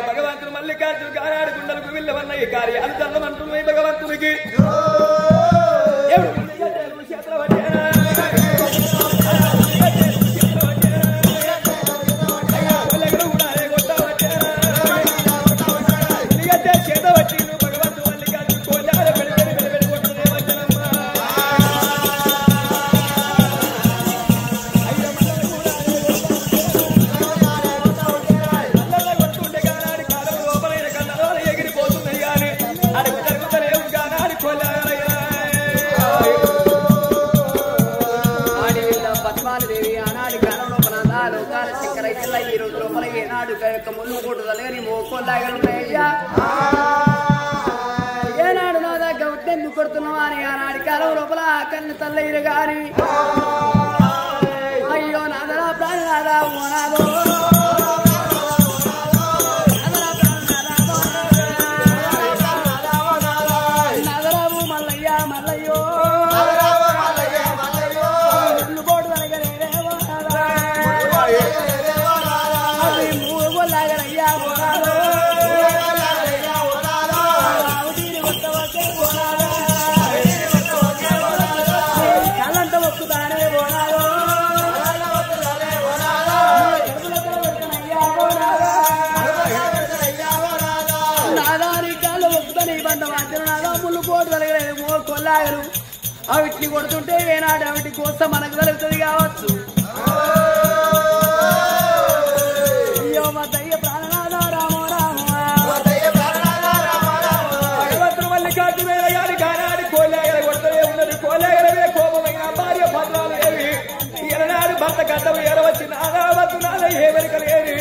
భగవంతుడు మల్లికార్జున గానాడు గుండెలకు విల్లవన్న ఈ కార్యాలు చల్లమంటున్నాయి భగవంతుడికి ఏనాడు నా దగ్గర ఎందుకు కొడుతున్నావు అని ఆనాడి కాలం లోపల కన్ను తల్లయ్య గారి అయ్యో నాదరా ప్రాణనాదా ఓనాదో నాదరావు మల్లయ్య మల్లయ్యో కోడు తనగనేవో అది మూడు లాగరయ్యా ఓనాదో కొల్లాగరు అవిటిని కొడుతుంటే ఏనాడు అవిటి కోసం మనకు కలుగుతుంది కావచ్చు. అయ్యో మా దయ్య ప్రాణనాథ రామో రామ భగవంతుడు మల్లికార్జున గారి గానాడి కోలాగల కొడుతూనే ఉన్నది. కోలాగలవే కోపమైన భార్య భద్రాలు ఏవి ఎరనాడు భర్త గడ్డము ఎరవచ్చి నాదావతున్నాల ఏ వెనుక లేని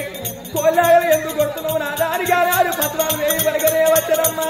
కోలాగలు ఎందుకు కొడుతున్నావు నా దాని గానాడు భద్రాలు ఏవి వెనకనే వచ్చరమ్మా.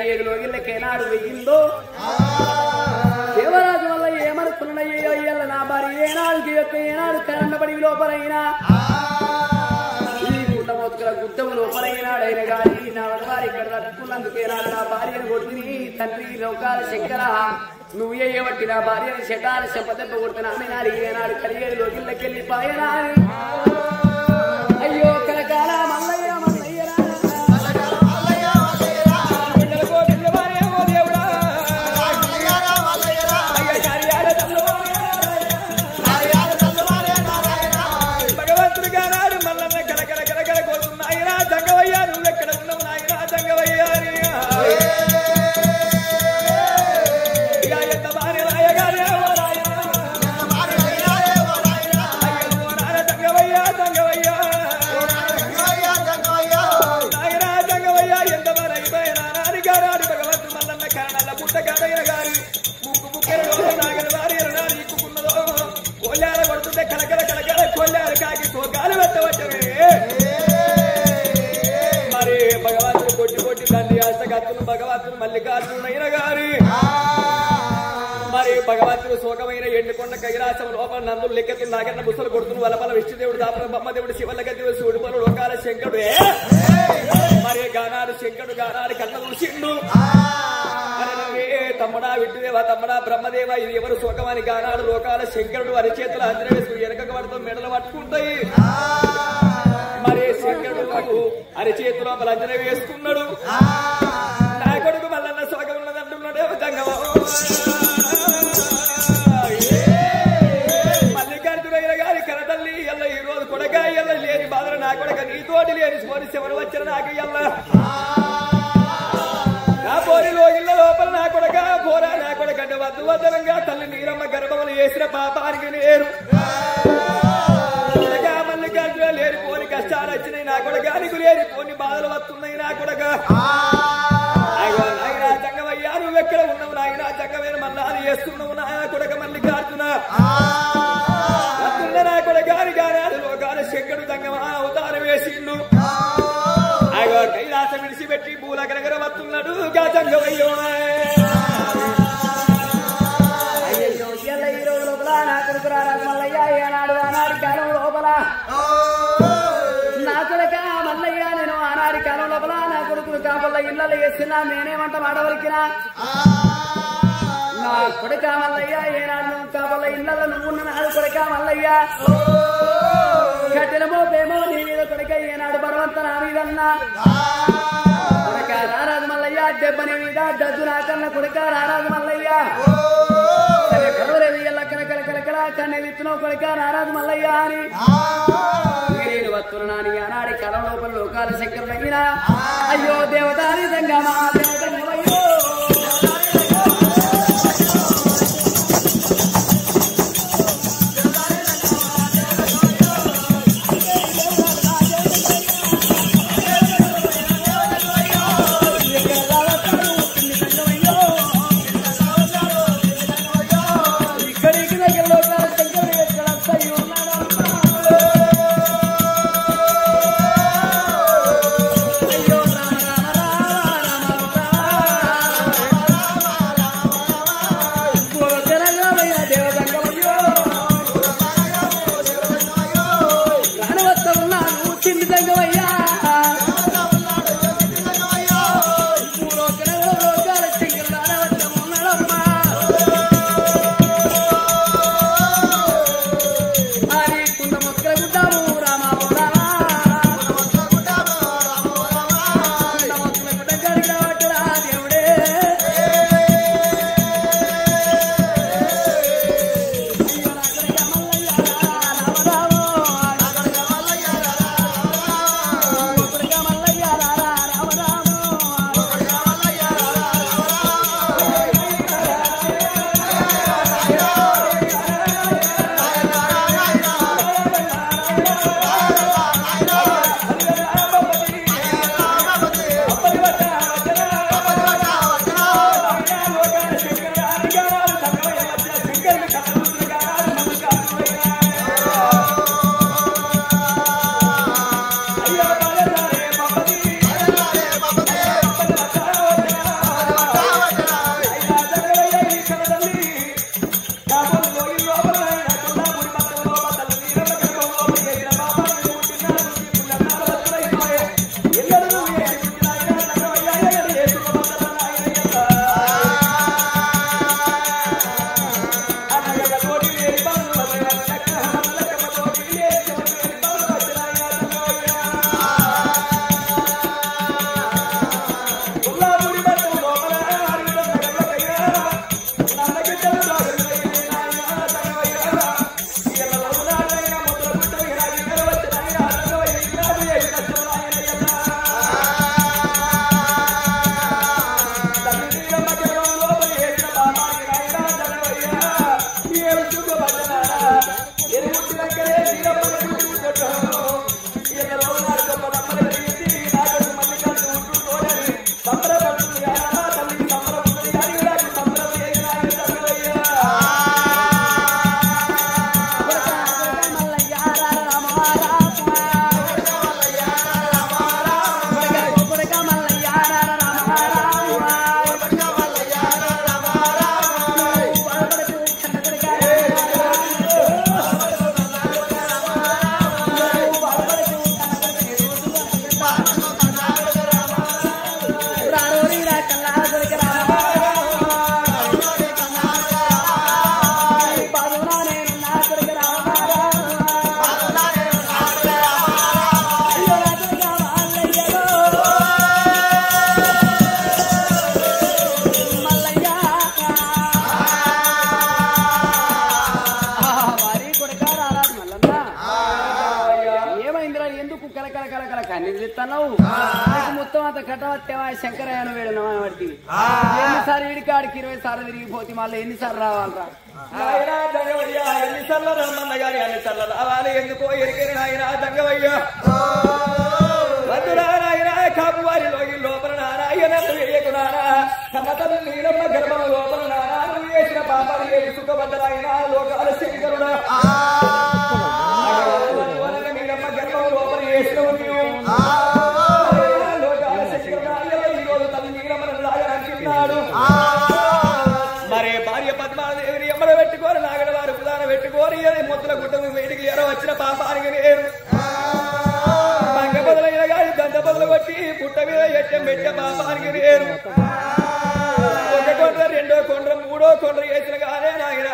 కరియేది లోగిళ్ళకేనాడు వెయ్యిందో దేవరాజు వల్ల ఏమనుకున్నాయ్యో ఇయ్యాల నా భార్య ఏనాడుకి యొక్క ఏనాడు కరణబడి లోపలైనా ఈ గుడ్డ మొత్తుల గుద్దము లోపలైనాడైన గాని నా వారి ఇక్కడ తట్టుకున్నందుకేనాడు నా భార్యను కొడుకుని తండ్రి లోకాల శంకర నువ్వు ఏవట్టి నా భార్యను శటాల శపదెబ్బ కొడుతున్నా ఆమె నాలుగు ఏనాడు కరియేది లోగిళ్ళకెళ్ళి పాయనా అయ్యో కనకాల మల్లయ్య మరి భగవంతుడు కొట్టి కొట్టి తండ్రి అష్టగత్తులు భగవంతుడు మల్లికార్జునైన గారి మరి భగవంతుడు శోకమైన ఎండుకొండ కైలాసం లోపల నందులు లెక్కతులు నాగన్న ముసలు కొడుతున్న వలపల విష్ణుదేవుడు దాపల బొమ్మదేవుడు శివలగదేవుడు శివుడుపలు లోకాల శంకరుడే మరి గానాడు శంకరుడు గానాడు కన్న చూసిండు తమ్ముడా విట్టుదేవా తమ్ముడా బ్రహ్మదేవ ఇది ఎవరు శోకమని గానాడు లోకాల శంకరుడు అరిచేతులు అంజన వేసుకుని వెనక పడుతూ మెడలు పట్టుకుంటాయి మరి శంకరుడు అరిచేతు లోపల అంజన వేసుకున్నాడు నా కొడుకు మల్లన్న శోకం ఉన్నదంటున్నాడు మల్లికార్జునయ్య గారి కనతల్లి ఎల్ల ఈ రోజు కొడక ఎల్ల లేని బాధలు నా కొడక నీతోటి లేని స్మోని ఎవరు వచ్చిన నాకు ఎల్ల నా పోరిలో ఇళ్ళ లోపల నా కొడక పోరా నా కొడకంటే వద్దు వద్దనంగా తల్లి నీరమ్మ గర్భములు వేసిన పాపానికి నేరు మల్లికార్జున లేని పోని కష్టాలు వచ్చినాయి నా కొడక నీకు లేని పోని బాధలు వస్తున్నాయి నా కొడక నాయనా జంగమయ్యా నువ్వు ఎక్కడ ఉన్నావు నాయనా జంగమైన మన్నాలు చేస్తున్నావు నా కొడక మల్లికార్జున వస్తున్న నా కొడకాని గానాడు లోకాల శంకరుడు జంగమ అవతారం వేసిండు కైలాసం విడిచిపెట్టి పూలకరగర వస్తున్నాడు జంగమయ్యో అయ్యో ఈ రోజు లోపల నా కొడుకు రారాజు మల్లయ్య ఏనాడు ఆనాడి కాలం లోపల నా కొడుక మల్లయ్య నేను ఆనాడి కాలం లోపల నా కొడుకును కాపల్ల ఇళ్ళలో వేస్తున్నా నేనేమంట మాడవలికినా నా కొడుక మల్లయ్య ఏనాడు నువ్వు కాపల్ల ఇళ్ళలో నువ్వున్న నాడు కొడుక మల్లయ్య కఠినమో ప్రేమో నీ మీద కొడుక ఏనాడు బలవంత నా మీదన్నా కొడుక రారాజు మల్లయ్య దెబ్బని మీద డద్దు నాకన్న కొడుక రారాజు మల్లయ్య కరువులేవి ఎల్ల కనకల కలకల కన్నె విత్తునో కొడుక రారాజు మల్లయ్య అని నేను వస్తున్నాని ఆనాడి కలం లోపల లోకాల శంకరుడైనా అయ్యో దేవతాని జంగమా దేవతయ్యో దిక్కు కలకల కలకల కన్నీళ్ళు ఇస్తున్నావు నీకు మొత్తం అంత కట్టవత్తేవా శంకరయ్యను వేడు వాడికి ఎన్నిసార్లు వీడికాడికి 20 సార్లు తిరిగిపోతే మళ్ళీ ఎన్నిసార్లు రావాలరా ఎన్నిసార్లు రమ్మన్న గారి అన్నిసార్లు రావాలి ఎందుకో ఎరికని నాయన దంగవయ్యా వద్దురా నాయన కాపు వారి లోపల నారాయణ వేయకునారా కన్నతను నీలమ్మ గర్భం లోపల నారా నువ్వు చేసిన పాపాలు ఏది సుఖపడ్డరాయన లోకాల శంకరుడా నీలమ్మ గర్భం లోపల చేసిన లోకాల శంకరుడా ఈరోజు తల్లి నీలమ్మను రాయనంటున్నాడు మరే భార్య పద్మాదేవిని ఎమ్మడ పెట్టుకోరు నాగడ వారు ప్రధాన పెట్టుకోరు ముద్దుల గుట్టకు వేడికి ఎర వచ్చిన పాపానికి నేను మంగ బదులైన గాడి దండ బదులు కొట్టి పుట్ట మీద ఎట్టం పెట్టే పాపానికి నేను ఒక కొండ్ర రెండో కొండ్ర మూడో కొండ్ర వేసిన గానే నాయన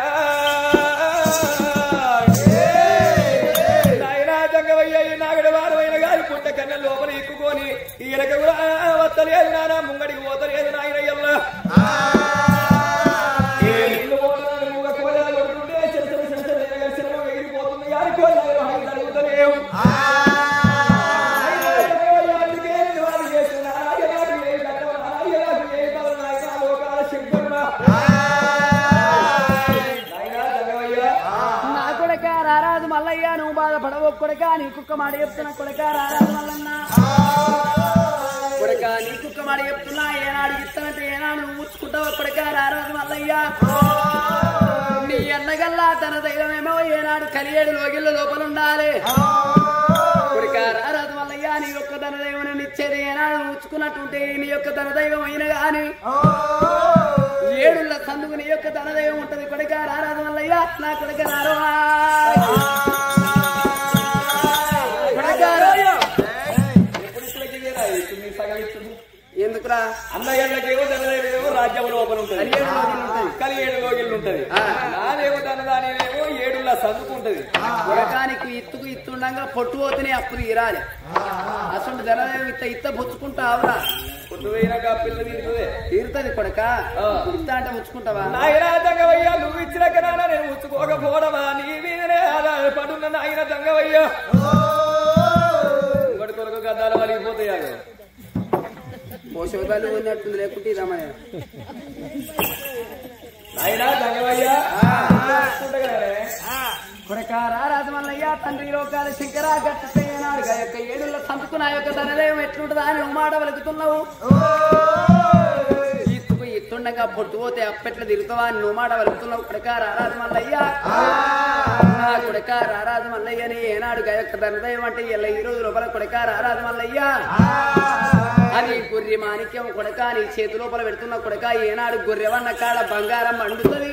దంగవయ్య నాగడ వారు అయిన గాడి పుట్ట కన్నా లోపల ఎక్కుకొని ఈయనక కూడా వత్తలేదు నానా ముంగడికి పోతలేదు నాయన ఎల్లా రారాజు మల్లయ్య నువ్వు బాధపడవు కొడక నీ కుక్క మాట చెప్తున్నా కొడక రారాజు మల్లన్న కొడక నీ కుక్క మాట చెప్తున్నా ఏనాడు ఇస్తానంటే ఏనాడు నువ్వు ముచ్చుకుంటావు కొడక రారాజు మల్లయ్య నీ అన్నగల్లా తన దైవమేమో ఏనాడు కలియేడు లోగిళ్ళ లోపల ఉండాలి కొడక రారాజు మల్లయ్య నీ యొక్క తన దైవం ఇచ్చేది ఏనాడు ముచ్చుకున్నట్టుంటే నీ యొక్క తన దైవం అయిన గాని 7 సందుకు నీ యొక్క తన దైవం ఉంటది కొడక రారాజు మల్లయ్య నా కొడక రారో ఎందుకురా అన్నయ్యకేమో ధనదేవేమో రాజ్యం లోపల ఉంటది కలియేడు లోగిళ్ళు ఉంటది నాదేమో ధనదానేమో 7 సందుకుంటది కొడకానికి ఇత్తుకు ఇత్తుండగా పొట్టు పోతేనే అప్పుడు ఇరాలి అసలు ధనదేవి ఇత్త పుచ్చుకుంటావురా పొట్టు పోయినాక పిల్ల తీరుతుంది కొడక ఇత్త అంటే ముచ్చుకుంటావా నాయన దంగవయ్యా నువ్వు ఇచ్చిన కన్నా నేను ముచ్చుకోకపోవడమా నీ మీదనే ఆధారపడున్న నాయన దంగవయ్యా కొడుకొరకు గద్దాల వలిగిపోతాయా పోషకాలు ఉన్నట్టుంది లేకుంటే ఇదామని కొడక రారాజు మల్లయ్య తండ్రి లోకాల శంకర గట్టనాడు యొక్క 7 సంతుకు నా యొక్క ధనదేవం ఎట్లుంటుందా అని మాట వెలుగుతున్నావు ఇత్తుకు ఇత్తుండగా పొట్టుపోతే అప్పెట్ల తిరుగుతావా అని నువ్వు మాట వెలుగుతున్నావు కొడక రారాజు మల్లయ్య నా కొడక రారాజు మల్లయ్యని ఏనాడు యొక్క ధనదేవం అంటే ఇలా 2 లోపల కొడక రారాజు మల్లయ్య అది గొర్రె మాణిక్యం కొడక నీ చేతి లోపల పెడుతున్న కొడక ఏనాడు గొర్రెవన్న కాడ బంగారం పండుతుంది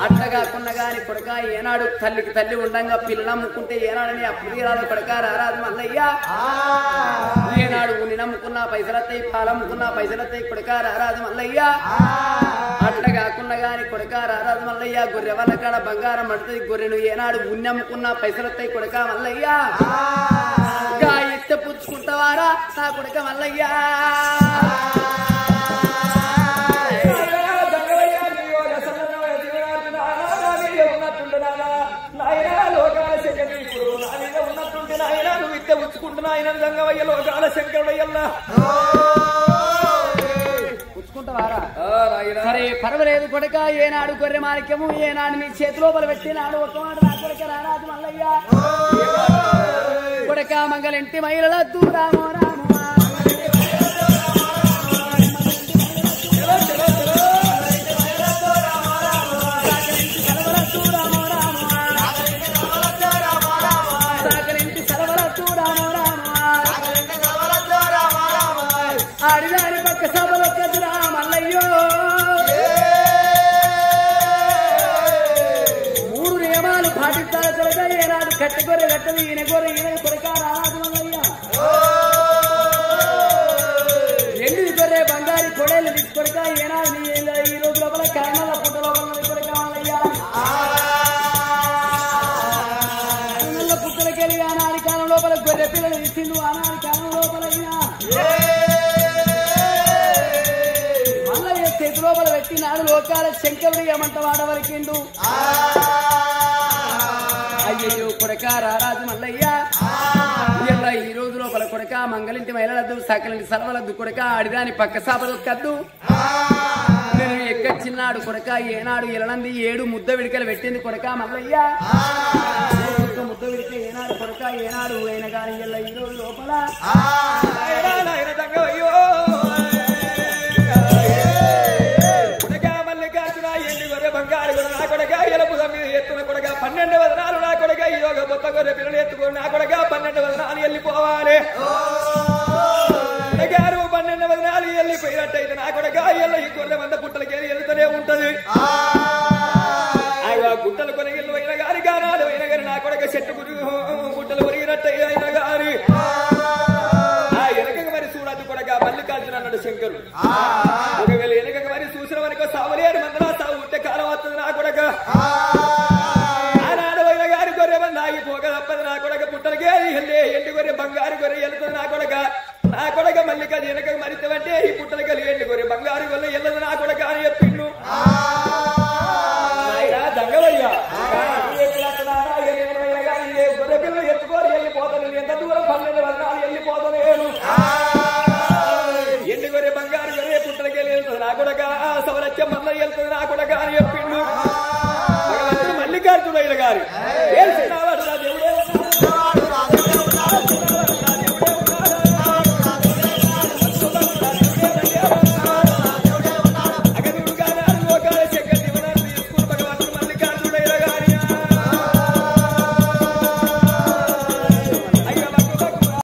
అట్లా కాకుండా గాని కొడక ఏనాడు తల్లికి తల్లి ఉండంగా పిల్లలు నమ్ముకుంటే ఏనాడని అప్పుడు రాదు కొడక రారాదు మల్లయ్య ఏనాడు ఉన్ని నమ్ముకున్నా పైసలత్తాయి పాలమ్ముకున్నా పైసలత్తాయి కొడక రారాదు మల్లయ్య అట్లా కాకుండా గాని కొడక రారాదు మల్లయ్య గొర్రెవన్న కాడ బంగారం పడుతుంది గొర్రెను ఏనాడు ఉన్ని అమ్ముకున్నా పైసలత్తాయి కొడక మల్లయ్య ఇత్త పుచ్చుకుంటావారా నా కొడక మల్లయ్యా పుచ్చుకుంటున్నాయన లోకాల శంకరుడయ్యల్లా పుచ్చుకుంటావారా సరే పర్వాలేదు కొడక ఏనాడు గొర్రె మాణిక్యము ఏనాడు నీ చేతి లోపల పెట్టినాడు ఒక మాట నా కొడక రారాదు మల్లయ్యా కొడక మంగళంటి మహిళల దూరామో రామో ఆడిదాని పక్క సభలో కదురా మల్లయ్యో 3 నియమాలు పాటిస్తారు కొడక ఏనాడు కట్టె గొర్రె కట్టదు ఈయన గొర్రె ఈయన కొడక రారాదు మల్లయ్య 8 గొర్రె బంగారు కొడేళ్ళు తీసుకొడక ఏనాడు ఈ రోజు లోపల కారణాల పుట్టలో కొడక మల్లయ్య పుట్టలకెళ్ళి ఆనాడి కాలం లోపల గొర్రె పిల్లలు ఇచ్చిండు ఆనాడి కాలం లోపల చేతి లోపల పెట్టినాడు లోకాల శంకరుడు ఏమంట వాడవలికిండు అయ్యయ్యో కొడక రారాజు మల్లయ్య మంగళింటి మైలలద్దు సకలింటి సలవలద్దు కొడక ఆడిదాని పక్క సాపదొక్కద్దు నేను ఎక్కచ్చిన్నాడు కొడక ఏనాడు ఎలనంది 7 ముద్ద విడికలు పెట్టింది కొడక మల్లయ్య ముద్ద విడిక ఏనాడు కొడక ఏనాడు అయిన గాని ఎల్ల ఈ రోజు లోపల బంగారు నా కొడక ఎలుపు ఎత్తున కొడక 12 వదనాలు నా కొడక ఈ యోగ మొత్త గొర్రె పిల్లలు ఎత్తుకొని నా కొడక 12 వదనాలు వెళ్ళిపోవాలి 12 వదనాలు వెళ్ళిపోయినట్టయితే నా కొడక ఎల్ల ఈ గొర్రె మంద పుట్టలకి వెళ్తూనే ఉంటది గుట్టలు కొనగిల్లు అయిన గారి గానాలు అయిన గారి నా కొడక చెట్టు గుట్టలు కొరిగినట్టు అయిన గారి వెనక మరి చూడద్దు కొడక మల్లికార్జున అన్నాడు శంకరుడు ఒకవేళ వెనక మరి చూసిన వరకు సావలేడు మందలా సాగు ఉంటే కాలం వస్తుంది నా కొడక ఆనాడు అయిన గారి గొర్రె మంది ఆగిపోక తప్పదు నా కొడక పుట్టలకే ఎండి గొర్రె బంగారు గొర్రె వెళ్తుంది నా కొడక మల్లికార్జున వెనక మరితవంటే ఈ పుట్టలకి ఎండి గొర్రె బంగారు గొర్రె వెళ్ళదు నా కొడక అని చెప్పిండు దంగవయ్యా గొర్రె పిల్లలు ఎత్తుకొని వెళ్ళిపోతాను ఎంత దూరం 12 వదనాలు వెళ్ళిపోతాను ఎండి గొర్రె బంగారు గొర్రె పుట్టలకి వెళ్తుంది నా కొడక సవలత్యం మల్ల వెళ్తుంది నా కొడక అని చెప్పిండు మల్లికార్జున గారు ఏ